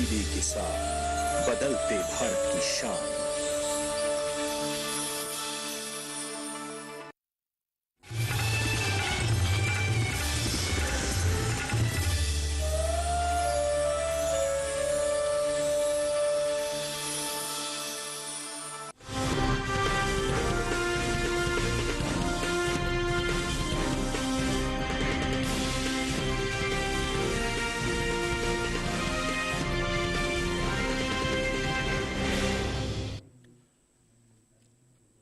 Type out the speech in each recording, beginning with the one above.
मंडी के साथ बदलते भारत की शान।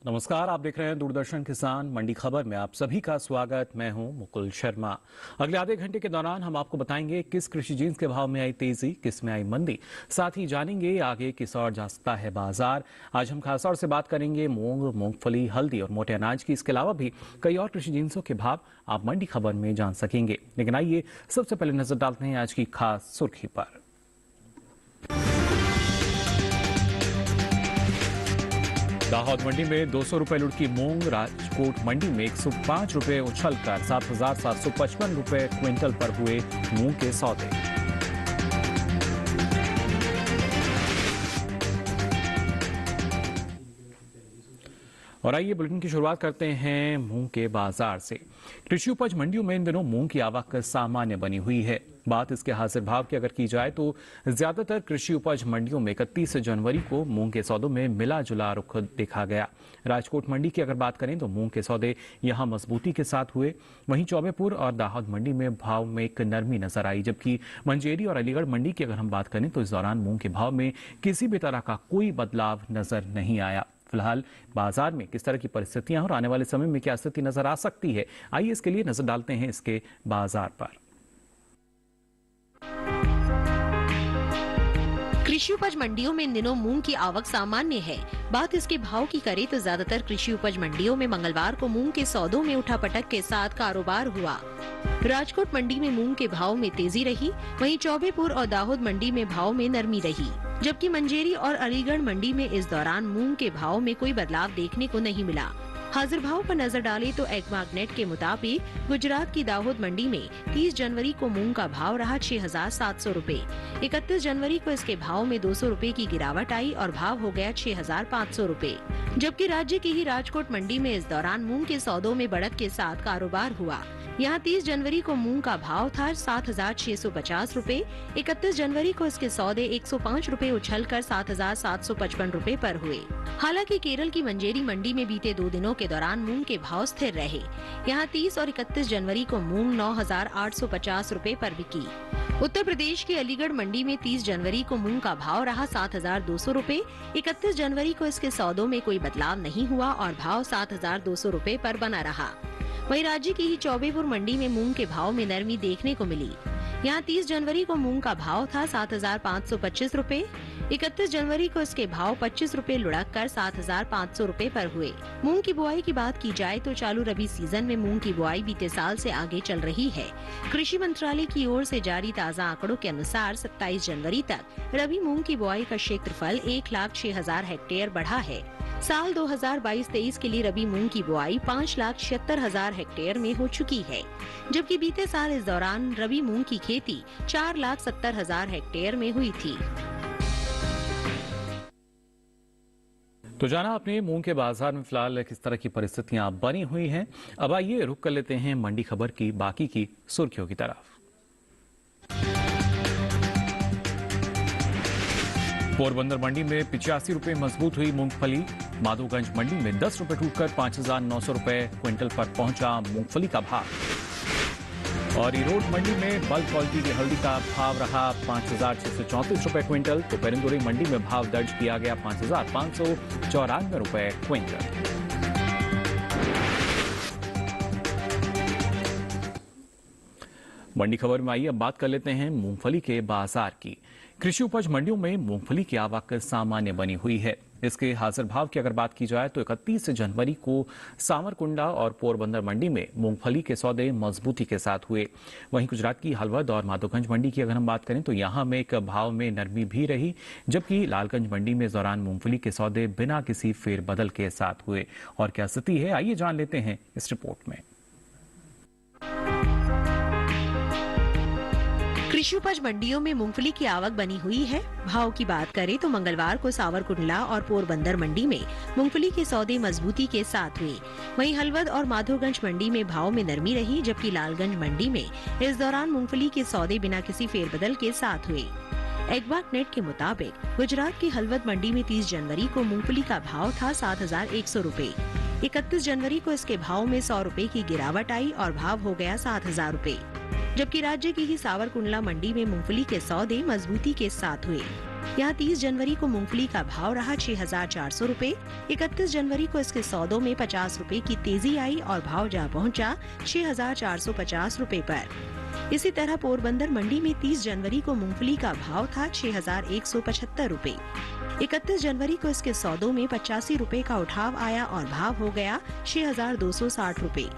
नमस्कार, आप देख रहे हैं दूरदर्शन किसान मंडी खबर में आप सभी का स्वागत। मैं हूं मुकुल शर्मा। अगले आधे घंटे के दौरान हम आपको बताएंगे किस कृषि जिन्स के भाव में आई तेजी, किस में आई मंदी। साथ ही जानेंगे आगे किस ओर जा सकता है बाजार। आज हम खासतौर से बात करेंगे मूंग, मूंगफली, हल्दी और मोटे अनाज की। इसके अलावा भी कई और कृषि जिन्सों के भाव आप मंडी खबर में जान सकेंगे। लेकिन आइए सबसे पहले नजर डालते हैं आज की खास सुर्खी पर। दाहोद मंडी में 200 रुपए लुढ़की मूंग, राजकोट मंडी में 105 रुपए उछलकर 7,755 रुपए क्विंटल पर हुए मूंग के सौदे। और आइए बुलेटिन की शुरुआत करते हैं मूंग के बाजार से। कृषि उपज मंडियों में इन दिनों मूंग की आवक सामान्य बनी हुई है। बात इसके हाजिर भाव की अगर की जाए तो ज्यादातर कृषि उपज मंडियों में 31 जनवरी को मूंग के सौदों में मिला जुला रुख देखा गया। राजकोट मंडी की अगर बात करें तो मूंग के सौदे यहां मजबूती के साथ हुए। वहीं चौबेपुर और दाहोद मंडी में भाव में एक नरमी नजर आई, जबकि मंजेरी और अलीगढ़ मंडी की अगर हम बात करें तो इस दौरान मूंग के भाव में किसी भी तरह का कोई बदलाव नजर नहीं आया। फिलहाल बाजार में किस तरह की परिस्थितियां और आने वाले समय में क्या स्थिति नजर आ सकती है, आइए इसके लिए नजर डालते हैं इसके बाजार पर। कृषि उपज मंडियों में इन दिनों मूंग की आवक सामान्य है। बात इसके भाव की करें तो ज्यादातर कृषि उपज मंडियों में मंगलवार को मूंग के सौदों में उठापटक के साथ कारोबार हुआ। राजकोट मंडी में मूंग के भाव में तेजी रही, वहीं चौबेपुर और दाहोद मंडी में भाव में नरमी रही, जबकि मंजेरी और अलीगढ़ मंडी में इस दौरान मूंग के भाव में कोई बदलाव देखने को नहीं मिला। हाजिर भाव पर नजर डालें तो एग्मार्कनेट के मुताबिक गुजरात की दाहोद मंडी में 30 जनवरी को मूंग का भाव रहा 6,700 रुपए। 31 जनवरी को इसके भाव में 200 रुपए की गिरावट आई और भाव हो गया 6,500 रुपए। जबकि राज्य की ही राजकोट मंडी में इस दौरान मूंग के सौदों में बढ़त के साथ कारोबार हुआ। यहाँ 30 जनवरी को मूंग का भाव था 7,650 रुपए। 31 जनवरी को इसके सौदे 105 रुपए उछलकर 7,755 रुपए पर हुए। हालांकि केरल की मंजेरी मंडी में बीते 2 दिनों के दौरान मूंग के भाव स्थिर रहे। यहाँ 30 और 31 जनवरी को मूंग 9,850 रुपए पर बिकी। उत्तर प्रदेश की अलीगढ़ मंडी में 30 जनवरी को मूंग का भाव रहा 7,200 रुपए। 31 जनवरी को इसके सौदों में कोई बदलाव नहीं हुआ और भाव 7,200 रुपए पर बना रहा। वहीं राज्य की ही चौबेपुर मंडी में मूंग के भाव में नरमी देखने को मिली। यहाँ 30 जनवरी को मूंग का भाव था 7,525 रुपए। 31 जनवरी को इसके भाव 25 रुपए लुढ़क कर 7,500 रुपए पर हुए। मूंग की बुआई की बात की जाए तो चालू रबी सीजन में मूंग की बुआई बीते साल से आगे चल रही है। कृषि मंत्रालय की ओर से जारी ताज़ा आंकड़ों के अनुसार 27 जनवरी तक रबी मूंग की बुआई का क्षेत्रफल 1,06,000 हेक्टेयर बढ़ा है। साल 2022-23 के लिए रबी मूंग की बुआई 5,76,000 हेक्टेयर में हो चुकी है, जबकि बीते साल इस दौरान रबी मूंग की खेती 4,70,000 हेक्टेयर में हुई थी। तो जाना आपने मूंग के बाजार में फिलहाल किस तरह की परिस्थितियां बनी हुई हैं। अब आइए रुक कर लेते हैं मंडी खबर की बाकी की सुर्खियों की तरफ। पोरबंदर मंडी में 85 रुपए मजबूत हुई मूंगफली। माधोगंज मंडी में 10 रुपए टूटकर 5,900 रुपए क्विंटल पर पहुंचा मूंगफली का भाव। और ईरोड मंडी में बल्क क्वालिटी की हल्दी का भाव रहा 5,634 रुपए क्विंटल। तो पेरिंदुरी मंडी में भाव दर्ज किया गया 5,594 रुपए क्विंटल। मंडी खबर में आइए अब बात कर लेते हैं मूंगफली के बाजार की। कृषि उपज मंडियों में मूंगफली की आवक सामान्य बनी हुई है। इसके हाजिर भाव की अगर बात की जाए तो 31 जनवरी को सावरकुंडा और पोरबंदर मंडी में मूंगफली के सौदे मजबूती के साथ हुए। वहीं गुजरात की हलवद और माधोगंज मंडी की अगर हम बात करें तो यहां में एक भाव में नरमी भी रही, जबकि लालगंज मंडी में इस दौरान मूंगफली के सौदे बिना किसी फेरबदल के साथ हुए। और क्या स्थिति है, आइए जान लेते हैं इस रिपोर्ट में। कृषि उपज मंडियों में मूंगफली की आवक बनी हुई है। भाव की बात करें तो मंगलवार को सावरकुंडला और पोरबंदर मंडी में मूंगफली के सौदे मजबूती के साथ हुए। वहीं हलवद और माधोगंज मंडी में भाव में नरमी रही, जबकि लालगंज मंडी में इस दौरान मूंगफली के सौदे बिना किसी फेरबदल के साथ हुए। एग्बाक नेट के मुताबिक गुजरात की हलवद मंडी में 30 जनवरी को मूंगफली का भाव था 7,100 रूपए। 31 जनवरी को इसके भाव में 100 रूपए की गिरावट आई और भाव हो गया 7,000 रूपए। जबकि राज्य की ही सावरकुंडला मंडी में मूंगफली के सौदे मजबूती के साथ हुए। यहाँ 30 जनवरी को मूंगफली का भाव रहा 6,400 रूपए। 31 जनवरी को इसके सौदों में 50 रूपए की तेजी आई और भाव जा पहुंचा 6,450 रूपए पर। इसी तरह पोरबंदर मंडी में 30 जनवरी को मूंगफली का भाव था 6,175 रूपए। 31 जनवरी को इसके सौदों में 85 रूपए का उठाव आया और भाव हो गया 6,260 रूपए।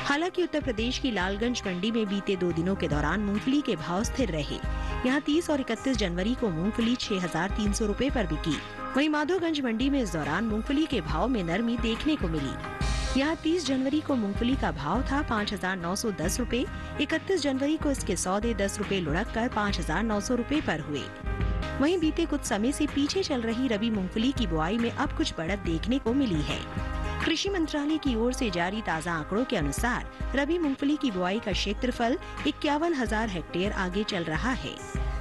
हालांकि उत्तर प्रदेश की लालगंज मंडी में बीते 2 दिनों के दौरान मूंगफली के भाव स्थिर रहे। यहाँ 30 और 31 जनवरी को मूंगफली 6,300 रूपए पर बिकी। वहीं माधोगंज मंडी में इस दौरान मूंगफली के भाव में नरमी देखने को मिली। यहाँ 30 जनवरी को मूंगफली का भाव था 5,910 रूपए। 31 जनवरी को इसके सौदे 10 रूपए लुढ़क कर 5,900 रूपए पर हुए। वहीं बीते कुछ समय से पीछे चल रही रबी मूंगफली की बुआई में अब कुछ बढ़त देखने को मिली है। कृषि मंत्रालय की ओर से जारी ताज़ा आंकड़ों के अनुसार रबी मूंगफली की बुआई का क्षेत्रफल 51,000 हेक्टेयर आगे चल रहा है।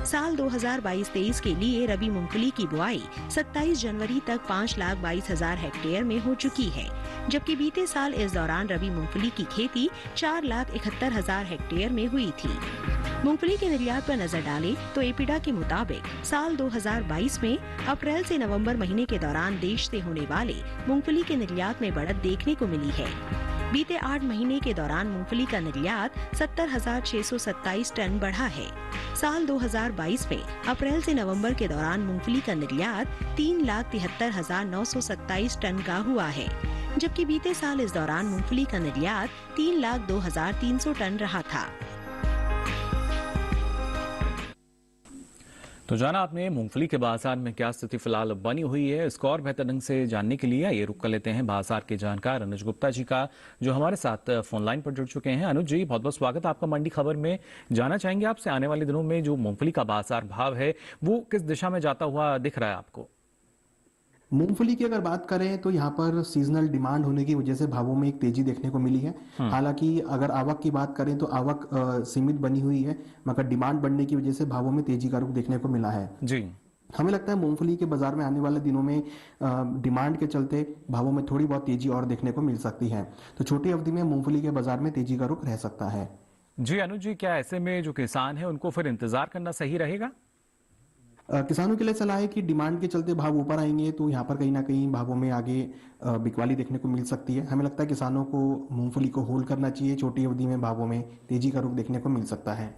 साल 2022-23 के लिए रबी मूंगफली की बुआई 27 जनवरी तक 5,22,000 हेक्टेयर में हो चुकी है, जबकि बीते साल इस दौरान रबी मूंगफली की खेती 4,71,000 हेक्टेयर में हुई थी। मूंगफली के निर्यात पर नजर डालें तो एपिडा के मुताबिक साल 2022 में अप्रैल से नवंबर महीने के दौरान देश से होने वाले मूंगफली के निर्यात में बढ़त देखने को मिली है। बीते 8 महीने के दौरान मूंगफली का निर्यात 70,627 टन बढ़ा है। साल 2022 में अप्रैल से नवंबर के दौरान मूंगफली का निर्यात 3,73,927 टन का हुआ है, जबकि बीते साल इस दौरान मूंगफली का निर्यात 3,02,300 टन रहा था। तो जाना आपने मूंगफली के बाजार में क्या स्थिति फिलहाल बनी हुई है। इसको और बेहतर ढंग से जानने के लिए ये रुक कर लेते हैं बाजार के जानकार अनुज गुप्ता जी का, जो हमारे साथ फोन लाइन पर जुड़ चुके हैं। अनुज जी, बहुत बहुत स्वागत आपका मंडी खबर में। जानना चाहेंगे आपसे आने वाले दिनों में जो मूंगफली का बाजार भाव है वो किस दिशा में जाता हुआ दिख रहा है आपको? मूंगफली की अगर बात करें तो यहाँ पर सीजनल डिमांड होने की वजह से भावों में एक तेजी देखने को मिली है। हालांकि अगर आवक की बात करें तो आवक सीमित बनी हुई है, मगर डिमांड बढ़ने की वजह से भावों में तेजी का रुख देखने को मिला है जी। हमें लगता है मूंगफली के बाजार में आने वाले दिनों में डिमांड के चलते भावों में थोड़ी बहुत तेजी और देखने को मिल सकती है। तो छोटी अवधि में मूंगफली के बाजार में तेजी का रुख रह सकता है। जी अनुज जी, क्या ऐसे में जो किसान है उनको फिर इंतजार करना सही रहेगा? किसानों के लिए सलाह है कि डिमांड के चलते भाव ऊपर आएंगे तो यहाँ पर कहीं ना कहीं भावों में आगे बिकवाली देखने को मिल सकती है। हमें लगता है किसानों को मूंगफली को होल्ड करना चाहिए। छोटी अवधि में भावों में तेजी का रुख देखने को मिल सकता है।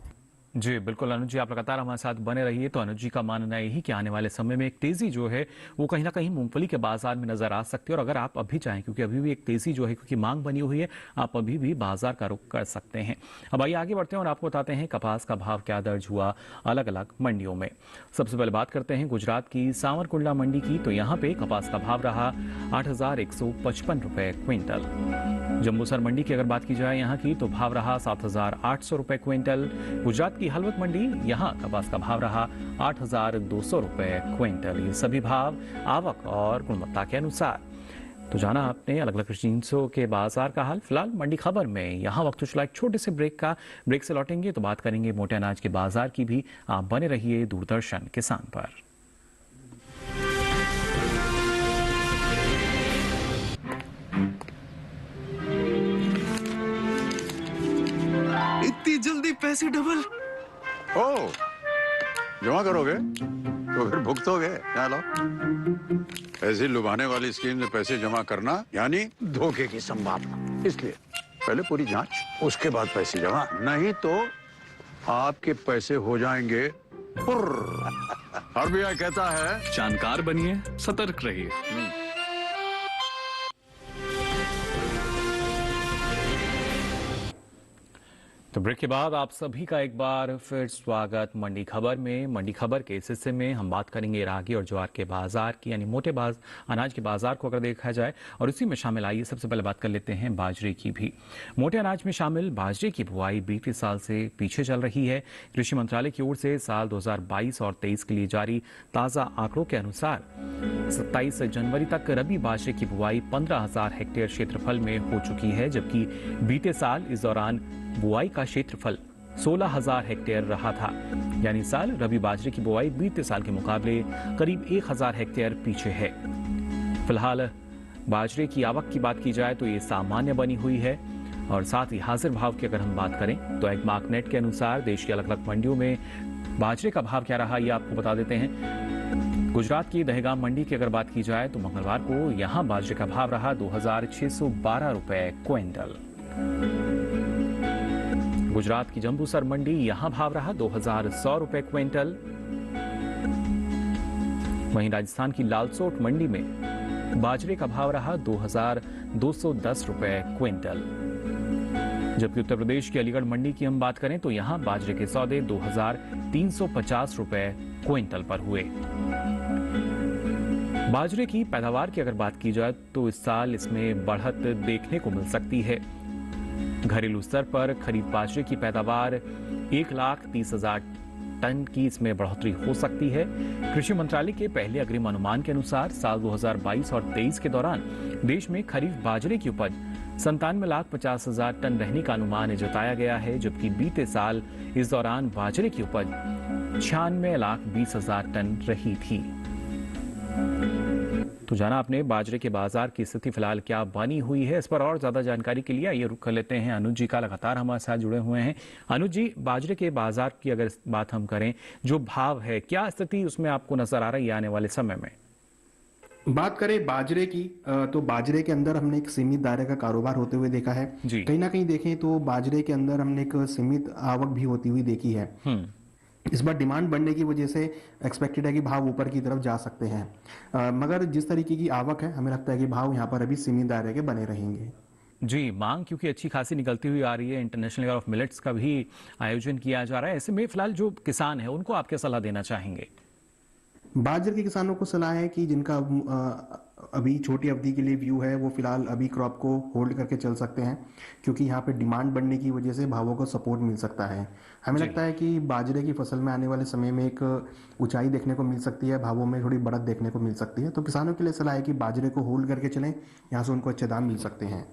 जी बिल्कुल अनुज जी, आप लगातार हमारे साथ बने रहिए। तो अनुज जी का मानना यही कि आने वाले समय में एक तेजी जो है वो कहीं ना कहीं मूंगफली के बाजार में नजर आ सकती है। और अगर आप अभी चाहें, क्योंकि अभी भी एक तेजी जो है, क्योंकि मांग बनी हुई है, आप अभी भी बाजार का रुख कर सकते हैं। अब आइए आगे बढ़ते हैं और आपको बताते हैं कपास का भाव क्या दर्ज हुआ अलग अलग मंडियों में। सबसे पहले बात करते हैं गुजरात की सावरकुंडला मंडी की। तो यहाँ पे कपास का भाव रहा 8,155 रुपए क्विंटल। जम्बूसर मंडी की अगर बात की जाए यहाँ की, तो भाव रहा 7,800 रुपए क्विंटल। गुजरात की हलवद मंडी, यहाँ कपास का भाव रहा 8,200 रुपए क्विंटल। ये सभी भाव आवक और गुणवत्ता के अनुसार। तो जाना आपने अलग अलग कृषि जिंसों के बाजार का हाल। फिलहाल मंडी खबर में यहाँ वक्त चला एक छोटे से ब्रेक से लौटेंगे तो बात करेंगे मोटे अनाज के बाजार की भी। आप बने रहिए दूरदर्शन किसान पर। इतनी जल्दी पैसे डबल? ओ, जमा करोगे तो फिर भुगतोगे। चलो, ऐसी लुभाने वाली स्कीम में पैसे जमा करना यानी धोखे की संभावना, इसलिए पहले पूरी जांच, उसके बाद पैसे जमा, नहीं तो आपके पैसे हो जाएंगे पुर्र। आरबीआई कहता है जानकार बनिए, सतर्क रहिए। तो ब्रेक के बाद आप सभी का एक बार फिर स्वागत मंडी खबर में। मंडी खबर के इस हिस्से में हम बात करेंगे रागी और ज्वार के बाजार की, यानी मोटे अनाज के बाजार को अगर देखा जाए, और इसी में शामिल आइए सबसे पहले बात कर लेते हैं बाजरे की भी। मोटे अनाज में शामिल बाजरे की बुआई बीते साल से पीछे चल रही है। कृषि मंत्रालय की ओर से साल 2022 और 23 के लिए जारी ताजा आंकड़ों के अनुसार 27 जनवरी तक रबी बाजरे की बुआई 15,000 हेक्टेयर क्षेत्रफल में हो चुकी है, जबकि बीते साल इस दौरान बुआई का क्षेत्रफल 16,000 हेक्टेयर रहा था। यानी साल रबी बाजरे की बुआई बीते साल के मुकाबले करीब 1,000 हेक्टेयर पीछे है। फिलहाल बाजरे की आवक की बात की जाए तो ये सामान्य बनी हुई है, और साथ ही हाजिर भाव की अगर हम बात करें तो एग्मार्कनेट के अनुसार देश की अलग अलग मंडियों में बाजरे का भाव क्या रहा, ये आपको बता देते हैं। गुजरात की दहेगाम मंडी की अगर बात की जाए तो मंगलवार को यहां बाजरे का भाव रहा 2,612 रुपए क्विंटल। गुजरात की जंबूसर मंडी यहां भाव रहा 2,100 रुपए क्विंटल। वहीं राजस्थान की लालसोट मंडी में बाजरे का भाव रहा 2,210 रुपए क्विंटल। जबकि उत्तर प्रदेश की अलीगढ़ मंडी की हम बात करें तो यहां बाजरे के सौदे 2,350 रुपए क्विंटल पर हुए। बाजरे की पैदावार की अगर बात की जाए तो इस साल इसमें बढ़त देखने को मिल सकती है। घरेलू स्तर पर खरीफ बाजरे की पैदावार 1,30,000 टन की इसमें बढ़ोतरी हो सकती है। कृषि मंत्रालय के पहले अग्रिम अनुमान के अनुसार साल 2022 और 23 के दौरान देश में खरीफ बाजरे की उपज 97,50,000 टन रहने का अनुमान जताया गया है, जबकि बीते साल इस दौरान बाजरे की उपज 96,20,000 टन रही थी। तो जाना आपने बाजरे के बाजार की स्थिति फिलहाल क्या बनी हुई है, इस पर और ज्यादा जानकारी के लिए आइए रुख कर लेते हैं अनुज जी का। लगातार हमारे साथ जुड़े हुए हैं। अनुज जी, बाजरे के बाजार की अगर बात हम करें, जो भाव है, क्या स्थिति उसमें आपको नजर आ रही है आने वाले समय में? बात करें बाजरे की तो बाजरे के अंदर हमने एक सीमित दायरे का कारोबार होते हुए देखा है। कहीं ना कहीं देखें तो बाजरे के अंदर हमने एक सीमित आवक भी होती हुई देखी है। इस बार डिमांड बढ़ने की वजह से एक्सपेक्टेड है कि भाव ऊपर की तरफ जा सकते हैं, मगर जिस तरीके की आवक है हमें लगता है कि भाव यहाँ पर अभी सीमित दायरे के बने रहेंगे। जी, मांग क्योंकि अच्छी खासी निकलती हुई आ रही है, इंटरनेशनल ईयर ऑफ मिलेट्स का भी आयोजन किया जा रहा है। ऐसे में फिलहाल जो किसान है उनको आप क्या सलाह देना चाहेंगे? बाजरे के किसानों को सलाह है कि जिनका अभी छोटी अवधि के लिए व्यू है वो फिलहाल अभी क्रॉप को होल्ड करके चल सकते हैं, क्योंकि यहाँ पे डिमांड बढ़ने की वजह से भावों को सपोर्ट मिल सकता है। हमें लगता है कि बाजरे की फसल में आने वाले समय में एक ऊंचाई देखने को मिल सकती है, भावों में थोड़ी बढ़त देखने को मिल सकती है। तो किसानों के लिए सलाह है कि बाजरे को होल्ड करके चलें, यहाँ से उनको अच्छे दाम मिल सकते हैं।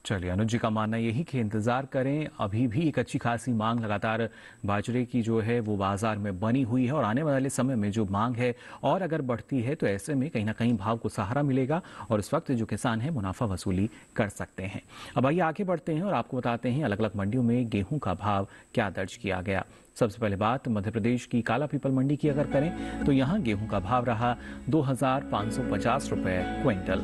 चलिए, अनुज जी का मानना यही कि इंतजार करें। अभी भी एक अच्छी खासी मांग लगातार बाजरे की जो है वो बाजार में बनी हुई है, और आने वाले समय में जो मांग है और अगर बढ़ती है तो ऐसे में कहीं ना कहीं भाव को सहारा मिलेगा, और इस वक्त जो किसान है मुनाफा वसूली कर सकते हैं। अब आइए आगे बढ़ते हैं और आपको बताते हैं अलग अलग मंडियों में गेहूं का भाव क्या दर्ज किया गया। सबसे पहले बात मध्य प्रदेश की काला पीपल मंडी की अगर करें तो यहाँ गेहूं का भाव रहा 2,550 रुपए क्विंटल।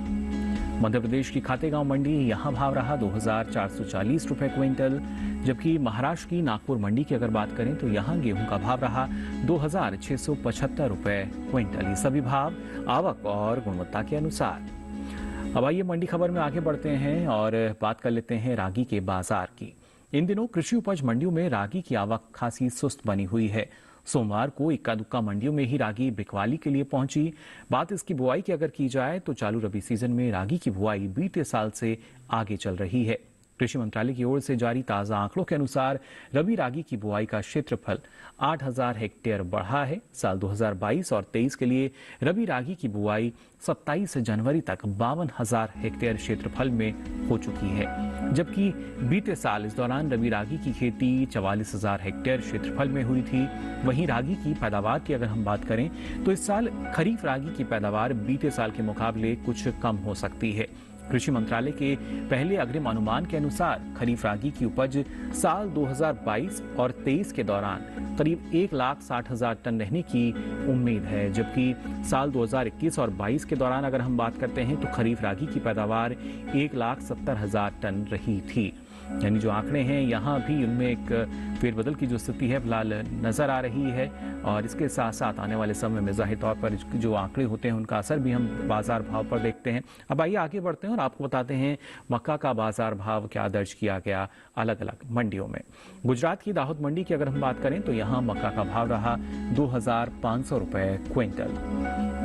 मध्य प्रदेश की खातेगांव मंडी यहाँ भाव रहा 2,440 रुपए क्विंटल। जबकि महाराष्ट्र की नागपुर मंडी की अगर बात करें तो यहाँ गेहूं का भाव रहा 2,675 रुपए क्विंटल। ये सभी भाव आवक और गुणवत्ता के अनुसार। अब आइए मंडी खबर में आगे बढ़ते हैं और बात कर लेते हैं रागी के बाजार की। इन दिनों कृषि उपज मंडियों में रागी की आवक खासी सुस्त बनी हुई है। सोमवार को इक्का दुक्का मंडियों में ही रागी बिकवाली के लिए पहुंची। बात इसकी बुआई की अगर की जाए तो चालू रबी सीजन में रागी की बुआई बीते साल से आगे चल रही है। कृषि मंत्रालय की ओर से जारी ताजा आंकड़ों के अनुसार रबी रागी की बुआई का क्षेत्रफल 8,000 हेक्टेयर बढ़ा है। साल 2022 और 23 के लिए रबी रागी की बुआई 27 जनवरी तक 52,000 हेक्टेयर क्षेत्रफल में हो चुकी है, जबकि बीते साल इस दौरान रबी रागी की खेती 44,000 हेक्टेयर क्षेत्रफल में हुई थी। वहीं रागी की पैदावार की अगर हम बात करें तो इस साल खरीफ रागी की पैदावार बीते साल के मुकाबले कुछ कम हो सकती है। कृषि मंत्रालय के पहले अग्रिम अनुमान के अनुसार खरीफ रागी की उपज साल 2022 और 23 के दौरान करीब 1,60,000 टन रहने की उम्मीद है, जबकि साल 2021 और 22 के दौरान अगर हम बात करते हैं तो खरीफ रागी की पैदावार 1,70,000 टन रही थी। यानी जो आंकड़े हैं यहाँ भी उनमें एक फेरबदल की जो स्थिति है फिलहाल नजर आ रही है और इसके साथ साथ आने वाले समय में जाहिर तौर पर जो आंकड़े होते हैं उनका असर भी हम बाजार भाव पर देखते हैं। अब आइए आगे बढ़ते हैं और आपको बताते हैं मक्का का बाजार भाव क्या दर्ज किया गया अलग अलग मंडियों में। गुजरात की दाहोद मंडी की अगर हम बात करें तो यहाँ मक्का का भाव रहा 2,500 रुपए क्विंटल।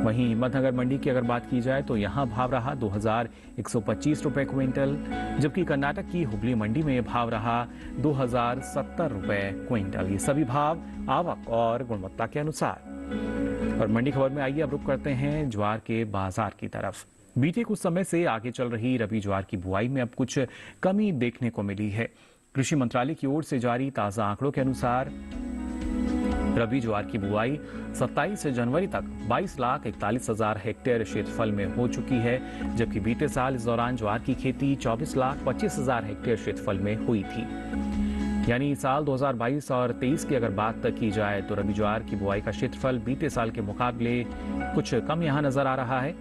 वहीं हिम्मतनगर मंडी की अगर बात की जाए तो यहाँ भाव रहा 2,125 रुपए क्विंटल, जबकि कर्नाटक की हुबली मंडी में भाव रहा 2,070 रुपए क्विंटल। ये सभी भाव आवक और गुणवत्ता के अनुसार। और मंडी खबर में आइए अब रुक करते हैं ज्वार के बाजार की तरफ। बीते कुछ समय से आगे चल रही रबी ज्वार की बुआई में अब कुछ कमी देखने को मिली है। कृषि मंत्रालय की ओर से जारी ताजा आंकड़ों के अनुसार रबी ज्वार की बुआई 27 जनवरी तक 22,41,000 हेक्टेयर क्षेत्रफल में हो चुकी है, जबकि बीते साल इस दौरान ज्वार की खेती 24,25,000 हेक्टेयर क्षेत्रफल में हुई थी। यानी साल 2022 और 23 की अगर बात की जाए तो रबी ज्वार की बुआई का क्षेत्रफल बीते साल के मुकाबले कुछ कम यहां नजर आ रहा है।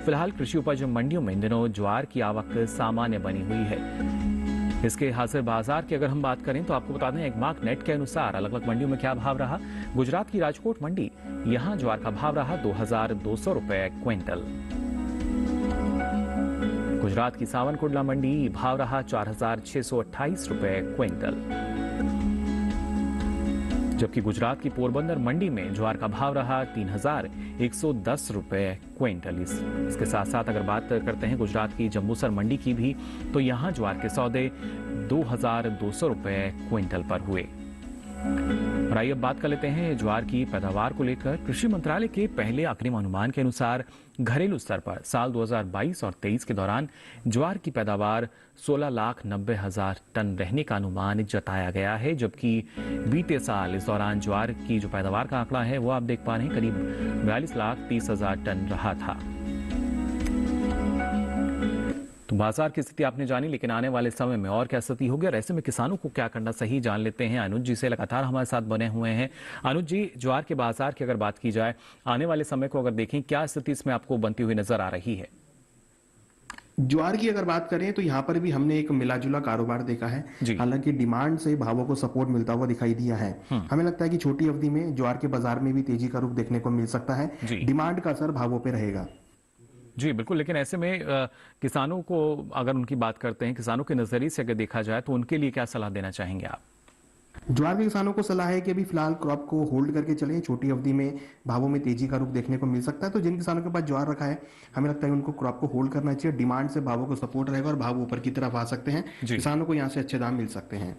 फिलहाल कृषि उपज मंडियों में इन दिनों ज्वार की आवक सामान्य बनी हुई है। इसके हाजिर बाजार की अगर हम बात करें तो आपको बता दें एक मार्क नेट के अनुसार अलग अलग मंडियों में क्या भाव रहा। गुजरात की राजकोट मंडी, यहां ज्वार का भाव रहा 2,200 रुपए क्विंटल। गुजरात की सावनकुंडला मंडी भाव रहा 4,628 रुपए क्विंटल, जबकि गुजरात की पोरबंदर मंडी में ज्वार का भाव रहा 3,110 रुपए क्विंटल। इसके साथ साथ अगर बात करते हैं गुजरात की जम्बूसर मंडी की भी तो यहां ज्वार के सौदे 2,200 रुपए क्विंटल पर हुए। और आइए अब बात कर लेते हैं ज्वार की पैदावार को लेकर। कृषि मंत्रालय के पहले अग्रिम अनुमान के अनुसार घरेलू स्तर पर साल 2022 और 23 के दौरान ज्वार की पैदावार 16,90,000 टन रहने का अनुमान जताया गया है, जबकि बीते साल इस दौरान ज्वार की जो पैदावार का आंकड़ा है वो आप देख पा रहे हैं करीब 42,30,000 टन रहा था। तो बाजार की स्थिति आपने जानी, लेकिन आने वाले समय में और क्या स्थिति होगी और ऐसे में किसानों को क्या करना सही जान लेते हैं। अनुज जी से लगातार हमारे साथ बने हुए हैं। अनुज जी, ज्वार के बाजार की अगर बात की जाए, आने वाले समय को अगर देखें, क्या स्थिति इसमें आपको बनती हुई नजर आ रही है? ज्वार की अगर बात करें तो यहाँ पर भी हमने एक मिलाजुला कारोबार देखा है। हालांकि डिमांड से भावों को सपोर्ट मिलता हुआ दिखाई दिया है। हमें लगता है कि छोटी अवधि में ज्वार के बाजार में भी तेजी का रुख देखने को मिल सकता है। डिमांड का असर भावों पर रहेगा। जी बिल्कुल, लेकिन ऐसे में किसानों को अगर उनकी बात करते हैं, किसानों के नजरिए से अगर देखा जाए तो उनके लिए क्या सलाह देना चाहेंगे आप? ज्वार के किसानों को सलाह है कि अभी फिलहाल क्रॉप को होल्ड करके चलें। छोटी अवधि में भावों में तेजी का रुख देखने को मिल सकता है। तो जिन किसानों के पास ज्वार रखा है, हमें लगता है उनको क्रॉप को होल्ड करना चाहिए। डिमांड से भावों को सपोर्ट रहेगा और भाव ऊपर की तरफ आ सकते हैं। किसानों को यहाँ से अच्छे दाम मिल सकते हैं।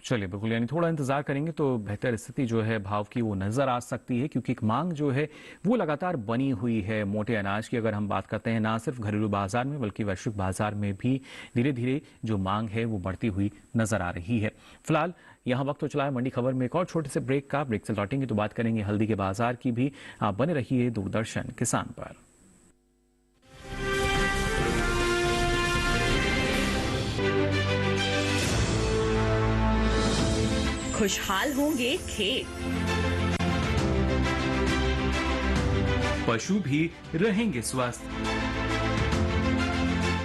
चलिए बिल्कुल, यानी थोड़ा इंतजार करेंगे तो बेहतर स्थिति जो है भाव की वो नजर आ सकती है, क्योंकि एक मांग जो है वो लगातार बनी हुई है मोटे अनाज की। अगर हम बात करते हैं ना सिर्फ घरेलू बाजार में बल्कि वैश्विक बाजार में भी धीरे धीरे जो मांग है वो बढ़ती हुई नजर आ रही है। फिलहाल यहाँ वक्त तो चला है मंडी खबर में एक और छोटे से ब्रेक का। ब्रेक से लौटेंगे तो बात करेंगे हल्दी के बाजार की भी। आप बने रहिए दूरदर्शन किसान पर। खुशहाल होंगे खेत, पशु भी रहेंगे स्वस्थ,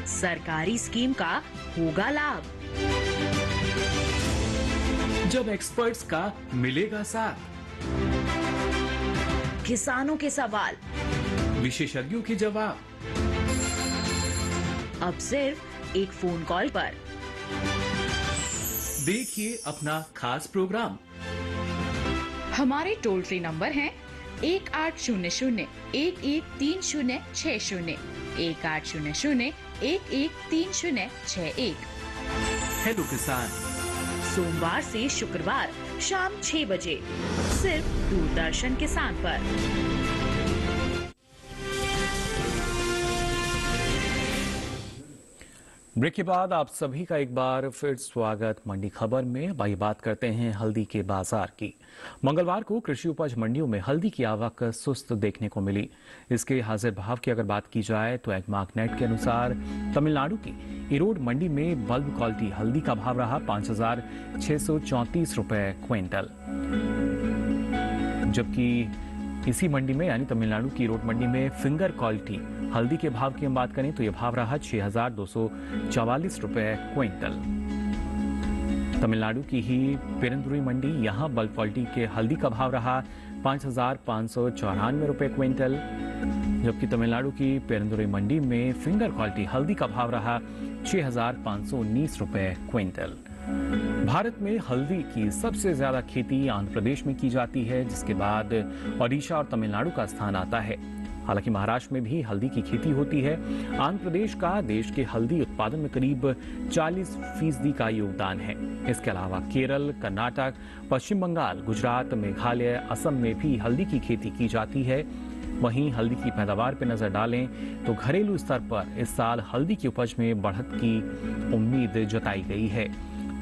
सरकारी स्कीम का होगा लाभ, जब एक्सपर्ट्स का मिलेगा साथ, किसानों के सवाल, विशेषज्ञों के जवाब, अब सिर्फ एक फोन कॉल पर। देखिए अपना खास प्रोग्राम। हमारे टोल फ्री नंबर हैं 1800 113060, 1800 113061। हेलो किसान, सोमवार से शुक्रवार शाम 6 बजे सिर्फ दूरदर्शन किसान पर। ब्रेक के बाद आप सभी का एक बार फिर स्वागत मंडी खबर में। आइए बात करते हैं हल्दी के बाजार की। मंगलवार को कृषि उपज मंडियों में हल्दी की आवक सुस्त देखने को मिली। इसके हाजिर भाव की अगर बात की जाए तो एग्मार्क नेट के अनुसार तमिलनाडु की इरोड मंडी में बल्ब क्वालिटी हल्दी का भाव रहा 5,634 रुपए क्विंटल, जबकि इसी मंडी में यानी तमिलनाडु की इरोड मंडी में फिंगर क्वालिटी हल्दी के भाव की हम बात करें तो यह भाव रहा 6,244 रुपए क्विंटल। तमिलनाडु की ही पेरंदुरुई मंडी, यहां बल्क क्वालिटी के हल्दी का भाव रहा 5,594 रुपए क्विंटल, जबकि तमिलनाडु की पेरंदुरुई मंडी में फिंगर क्वालिटी हल्दी का भाव रहा 6,519 रुपए क्विंटल। भारत में हल्दी की सबसे ज्यादा खेती आंध्र प्रदेश में की जाती है, जिसके बाद ओडिशा और तमिलनाडु का स्थान आता है। हालांकि महाराष्ट्र में भी हल्दी की खेती होती है। आंध्र प्रदेश का देश के हल्दी उत्पादन में करीब 40% का योगदान है। इसके अलावा केरल, कर्नाटक, पश्चिम बंगाल, गुजरात, मेघालय, असम में भी हल्दी की खेती की जाती है। वहीं हल्दी की पैदावार पर नजर डालें तो घरेलू स्तर पर इस साल हल्दी की उपज में बढ़त की उम्मीद जताई गई है।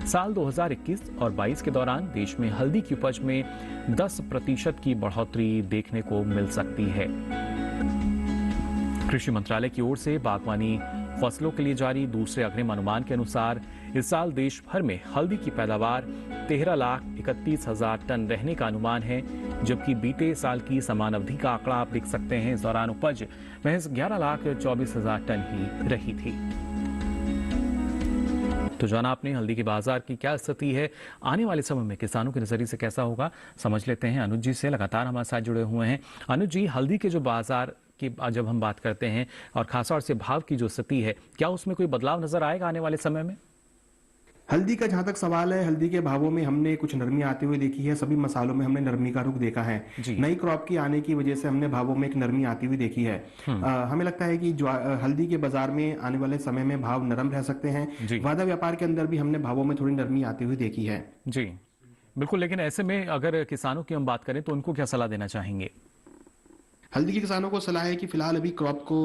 साल 2021 और 22 के दौरान देश में हल्दी की उपज में 10% की बढ़ोतरी देखने को मिल सकती है। कृषि मंत्रालय की ओर से बागवानी फसलों के लिए जारी दूसरे अग्रिम अनुमान के अनुसार इस साल देश भर में हल्दी की पैदावार 13,31,000 टन रहने का अनुमान है, जबकि बीते साल की समान अवधि का आंकड़ा आप देख सकते हैं। इस दौरान उपज महज 11,24,000 टन ही रही थी। तो जाना आपने हल्दी के बाजार की क्या स्थिति है, आने वाले समय में किसानों के नजरिए से कैसा होगा, समझ लेते हैं अनुज जी से। लगातार हमारे साथ जुड़े हुए हैं। अनुज जी, हल्दी के जो बाजार की जब हम बात करते हैं और खासतौर से भाव की जो स्थिति है, क्या उसमें कोई बदलाव नजर आएगा आने वाले समय में? हल्दी का जहां तक सवाल है, हल्दी के भावों में हमने कुछ नरमी आते हुए देखी है। सभी मसालों में हमने नरमी का रुख देखा है। नई क्रॉप की आने की वजह से हमने भावों में एक नरमी आती हुई देखी है। हमें लगता है कि हल्दी के बाजार में आने वाले समय में भाव नरम रह सकते हैं। वादा व्यापार के अंदर भी हमने भावों में थोड़ी नरमी आती हुई देखी है। जी बिल्कुल, लेकिन ऐसे में अगर किसानों की हम बात करें तो उनको क्या सलाह देना चाहेंगे? हल्दी के किसानों को सलाह है कि फिलहाल अभी क्रॉप को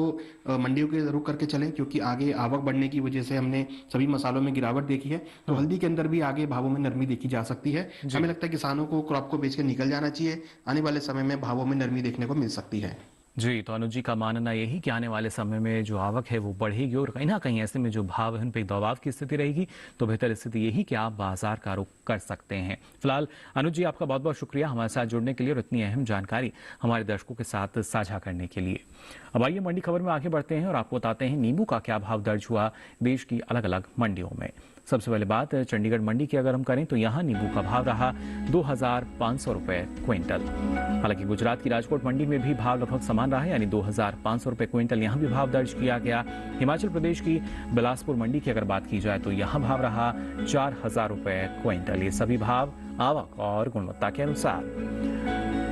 मंडियों के रुख करके चलें, क्योंकि आगे आवक बढ़ने की वजह से हमने सभी मसालों में गिरावट देखी है। तो हल्दी के अंदर भी आगे भावों में नरमी देखी जा सकती है। हमें लगता है किसानों को क्रॉप को बेच के निकल जाना चाहिए। आने वाले समय में भावों में नरमी देखने को मिल सकती है। जी, तो अनुज जी का मानना यही कि आने वाले समय में जो आवक है वो बढ़ेगी और कहीं ना कहीं ऐसे में जो भाव है उन पर दबाव की स्थिति रहेगी, तो बेहतर स्थिति यही कि आप बाजार का रुख कर सकते हैं। फिलहाल अनुज जी, आपका बहुत बहुत शुक्रिया हमारे साथ जुड़ने के लिए और इतनी अहम जानकारी हमारे दर्शकों के साथ साझा करने के लिए। अब आइए मंडी खबर में आगे बढ़ते हैं और आपको बताते हैं नींबू का क्या भाव दर्ज हुआ देश की अलग अलग मंडियों में। सबसे पहले बात चंडीगढ़ मंडी की अगर हम करें तो यहाँ नींबू का भाव रहा 2,500 रुपए क्विंटल। हालांकि गुजरात की राजकोट मंडी में भी भाव लगभग समान रहा है, यानी 2,500 रुपए क्विंटल यहाँ भी भाव दर्ज किया गया। हिमाचल प्रदेश की बिलासपुर मंडी की अगर बात की जाए तो यहाँ भाव रहा 4,000 रुपए क्विंटल। ये सभी भाव आवक और गुणवत्ता के अनुसार।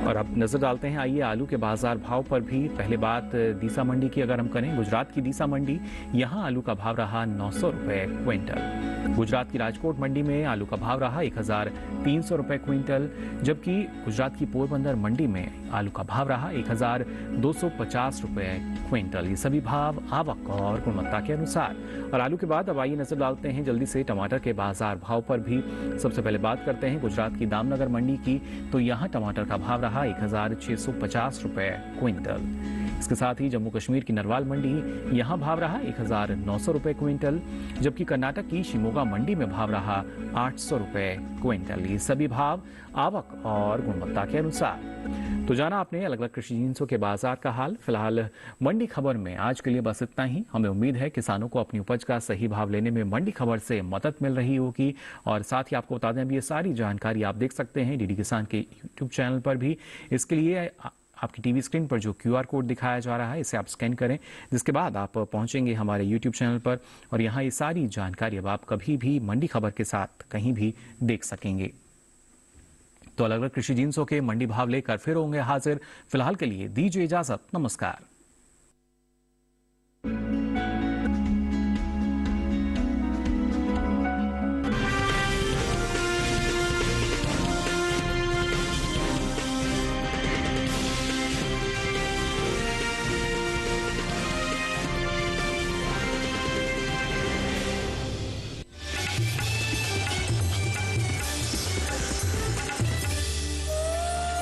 और अब नजर डालते हैं आइए आलू के बाजार भाव पर भी। पहले बात दीसा मंडी की अगर हम करें, गुजरात की दीसा मंडी, यहाँ आलू का भाव रहा 900 रुपए क्विंटल। गुजरात की राजकोट मंडी में आलू का भाव रहा 1,300 रुपए क्विंटल, जबकि गुजरात की पोरबंदर मंडी में आलू का भाव रहा 1,250 रुपए क्विंटल। ये सभी भाव आवक और गुणवत्ता के अनुसार। और आलू के बाद अब आइए नजर डालते हैं जल्दी से टमाटर के बाजार भाव पर भी। सबसे पहले बात करते हैं गुजरात की दामनगर मंडी की, तो यहाँ टमाटर का भाव रहा 1,650 रुपए क्विंटल। इसके साथ ही जम्मू कश्मीर की नरवाल मंडी, यहाँ भाव रहा 1,900 रुपए क्विंटल, जबकि कर्नाटक की शिमोगा मंडी में भाव रहा 800 रुपए क्विंटल। ये सभी भाव आवक और गुणवत्ता के अनुसार। तो जाना आपने अलग अलग कृषि जिन्सों के बाजार का हाल। फिलहाल मंडी खबर में आज के लिए बस इतना ही। हमें उम्मीद है किसानों को अपनी उपज का सही भाव लेने में मंडी खबर से मदद मिल रही होगी। और साथ ही आपको बता दें, अभी ये सारी जानकारी आप देख सकते हैं डीडी किसान के यूट्यूब चैनल पर भी। इसके लिए आपकी टीवी स्क्रीन पर जो QR कोड दिखाया जा रहा है, इसे आप स्कैन करें, जिसके बाद आप पहुंचेंगे हमारे YouTube चैनल पर और यहाँ ये सारी जानकारी अब आप कभी भी मंडी खबर के साथ कहीं भी देख सकेंगे। तो अलग अलग कृषि जिन्सों के मंडी भाव लेकर फिर होंगे हाजिर। फिलहाल के लिए दीजिए इजाजत, नमस्कार।